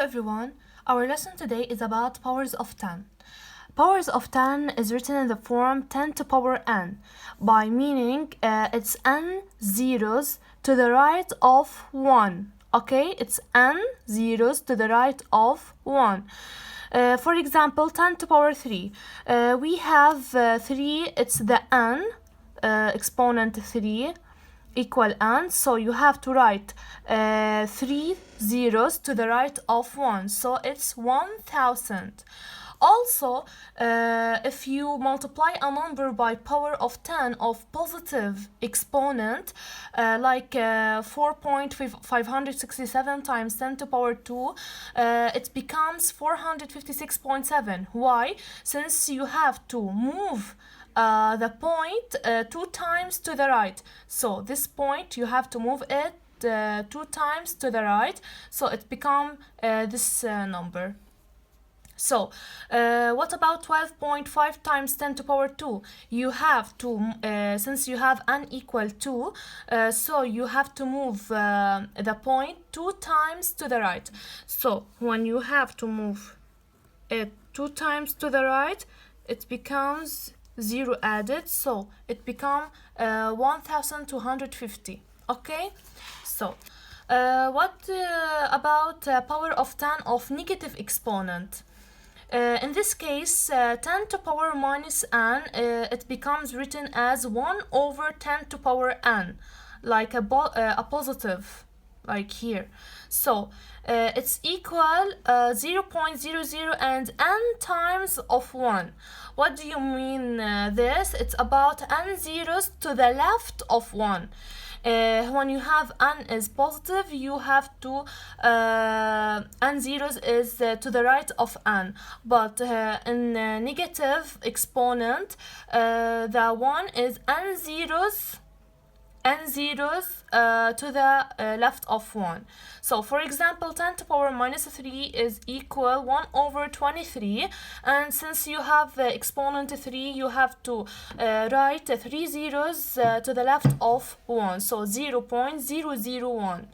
everyone, our lesson today is about powers of 10. Powers of 10 is written in the form 10 to power n, by meaning it's n zeros to the right of 1. Okay, it's n zeros to the right of 1. For example, 10 to power 3. We have 3, it's the n, exponent 3, equal n, so you have to write 3 zeros to the right of 1, so it's 1000. Also, if you multiply a number by power of 10 of positive exponent, like 4.567 times 10 to power 2, it becomes 456.7. Why? Since you have to move the point 2 times to the right. So this point you have to move it 2 times to the right, so it becomes this number. So, what about 12.5 times 10 to power 2? You have to, since you have n equal 2, so you have to move the point 2 times to the right. So, when you have to move it 2 times to the right, it becomes 0 added, so it becomes 1250. Okay? So, what about power of 10 of negative exponent? In this case, 10 to power minus n, it becomes written as 1 over 10 to power n, like a positive, like here. So, it's equal 0.00 and n times of 1. What do you mean this? It's about n zeros to the left of 1. When you have n is positive, you have to n zeros is to the right of n, but in negative exponent, the 1 is n zeros to the left of 1. So for example, 10 to power minus 3 is equal 1 over 23, and since you have the exponent 3, you have to write 3 zeros to the left of 1, so 0.001.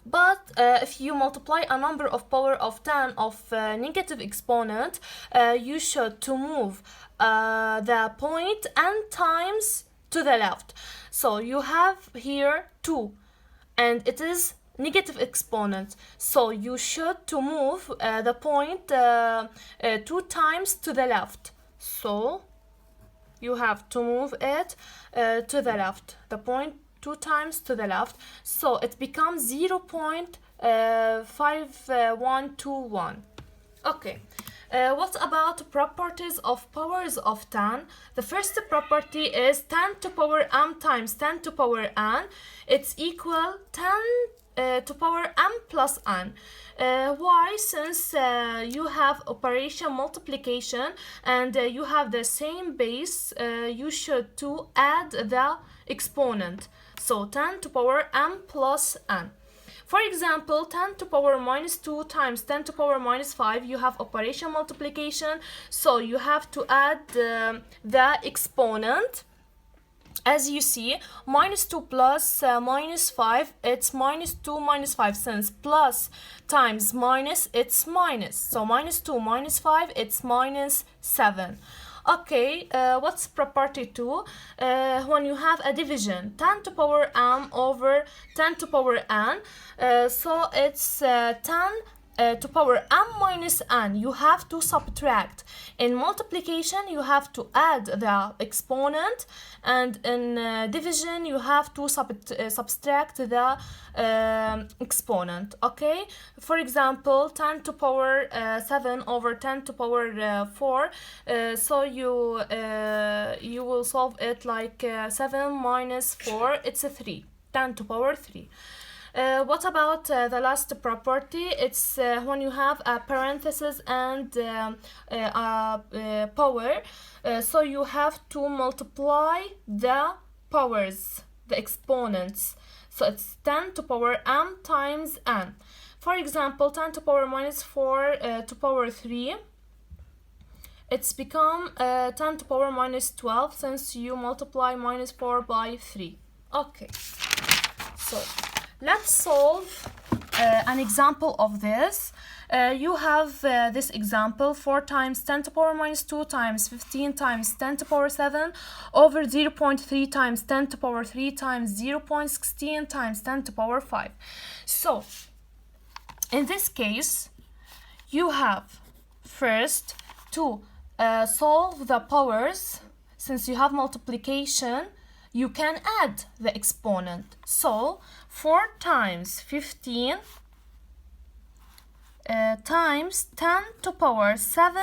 But if you multiply a number of power of 10 of negative exponent, you should to move the point n times to the left. So you have here 2, and it is negative exponent, so you should to move the point 2 times to the left. So you have to move it to the left, the point 2 times to the left, so it becomes 0.5121. Okay. What about properties of powers of 10? The first property is 10 to power m times 10 to power n. It's equal 10 to power m plus n. Why? Since you have operation multiplication and you have the same base, you should to add the exponent. So 10 to power m plus n. For example, 10 to power minus 2 times 10 to power minus 5, you have operation multiplication, so you have to add the exponent. As you see, minus 2 plus minus 5, it's minus 2 minus 5, since plus times minus, it's minus. So minus 2 minus 5, it's minus 7. Okay, what's property 2? When you have a division, 10 to power m over 10 to power n, so it's 10 to power m minus n, you have to subtract. In multiplication, you have to add the exponent, and in division, you have to subtract the exponent. Okay, for example, 10 to power 7 over 10 to power 4, so you will solve it like 7 minus 4, it's a 3, 10 to power 3. What about the last property? It's when you have a parenthesis and power, so you have to multiply the powers, the exponents. So it's 10 to power m times n. For example, 10 to power minus 4 to power 3, it's become 10 to power minus 12, since you multiply minus 4 by 3. Okay, so let's solve an example of this. You have this example: 4 times 10 to power minus 2 times 15 times 10 to power 7 over 0.3 times 10 to power 3 times 0.16 times 10 to power 5. So in this case, you have first to solve the powers. Since you have multiplication, you can add the exponent. So 4 times 15 times 10 to power 7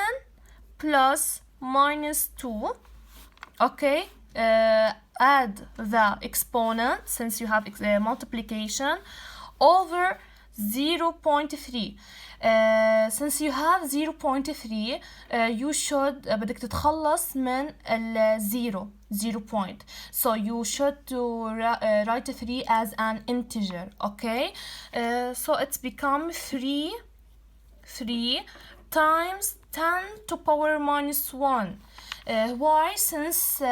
plus minus 2. Okay, add the exponent since you have multiplication over 0.3. Since you have 0.3 you should بدك تتخلص من ال 0 point, so you should to write 3 as an integer. Okay, so it's become 3 times 10 to power minus 1. Why? Since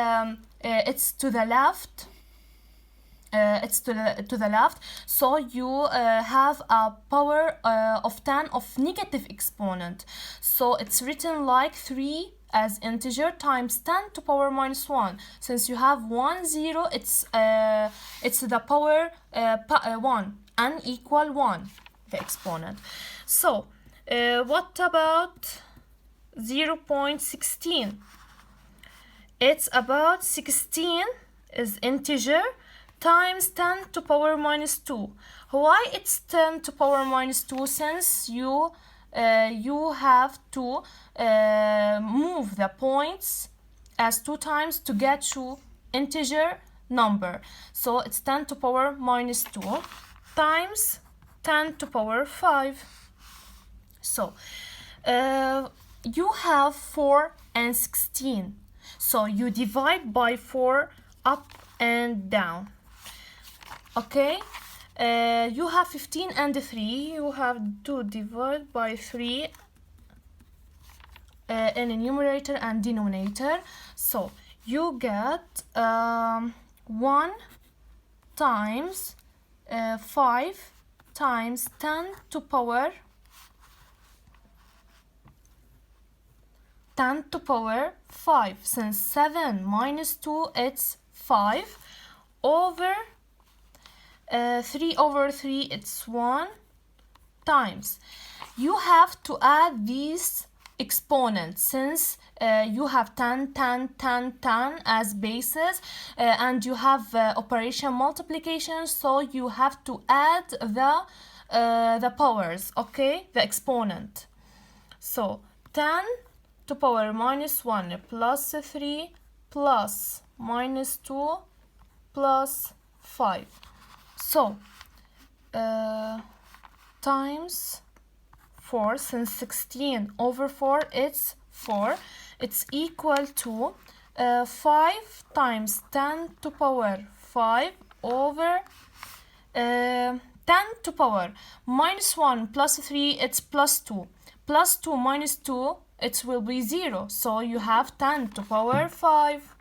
it's to the left, so you have a power of 10 of negative exponent, so it's written like 3 as integer times 10 to power minus 1. Since you have 1 0, it's the power 1, n equal 1, the exponent. So what about 0.16? It's about 16 is integer times 10 to power minus 2. Why it's 10 to power minus 2? Since you have to move the points as 2 times to get to integer number. So it's 10 to power minus 2 times 10 to power 5. So you have 4 and 16. So you divide by 4 up and down. Okay, you have 15 and 3. You have to divide by 3 in the numerator and denominator. So you get 1 times 5 times 10 to power 5. Since 7 minus 2, it's 5 over 3 over 3, it's 1 times. You have to add these exponents since you have 10 as bases, and you have operation multiplication, so you have to add the powers, okay, the exponent. So 10 to power minus 1 plus 3 plus minus 2 plus 5. So times 4, since 16 over 4 it's 4, it's equal to 5 times 10 to power 5 over 10 to power minus 1 plus 3, it's plus 2. Plus 2 minus 2, it will be 0. So you have 10 to power 5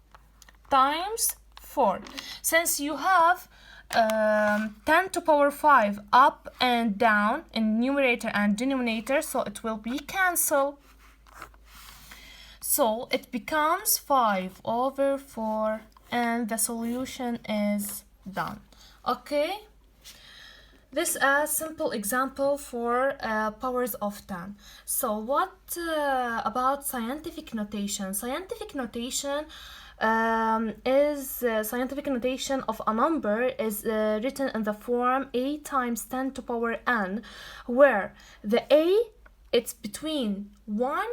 times 4. Since you have 10 to power 5 up and down in numerator and denominator, so it will be cancelled. So it becomes 5 over 4 and the solution is done. Okay, this is a simple example for powers of 10. So what about scientific notation? Scientific notation scientific notation of a number is written in the form a times 10 to power n, where the a, it's between 1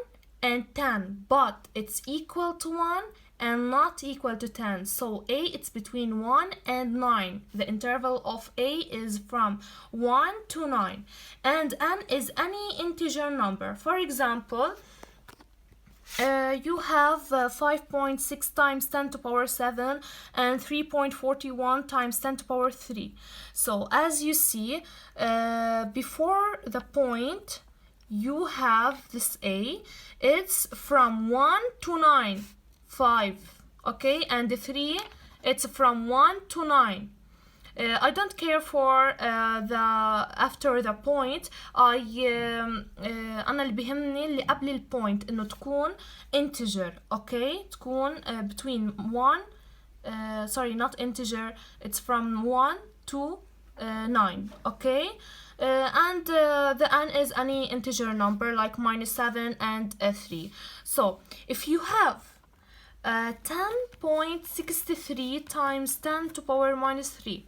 and 10, but it's equal to 1 and not equal to 10. So a, it's between 1 and 9. The interval of a is from 1 to 9, and n is any integer number. For example, you have 5.6 times 10 to power 7 and 3.41 times 10 to power 3. So as you see, before the point you have this a, it's from 1 to 9, 5, okay, and the 3, it's from 1 to 9. I don't care for the after the point. أنا اللي بيهمني اللي قبل البوينت إنه تكون integer. Okay, تكون between 1 sorry, not integer, it's from 1 to 9. Okay, and the n is any integer number like -7 and 3. So if you have 10.63 times 10 to power -3.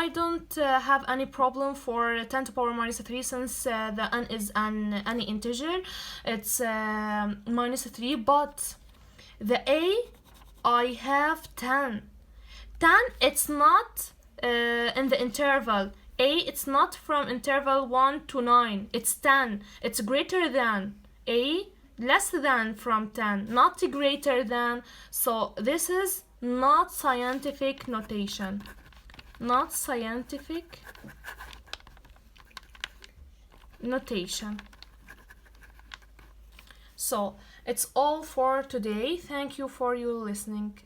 I don't have any problem for 10 to power -3 since the n is any integer. It's -3, but the a I have 10. 10 it's not in the interval. A it's not from interval 1 to 9. It's 10. It's greater than. A less than from 10, not greater than. So this is not scientific notation. Not scientific notation. So it's all for today. Thank you for your listening.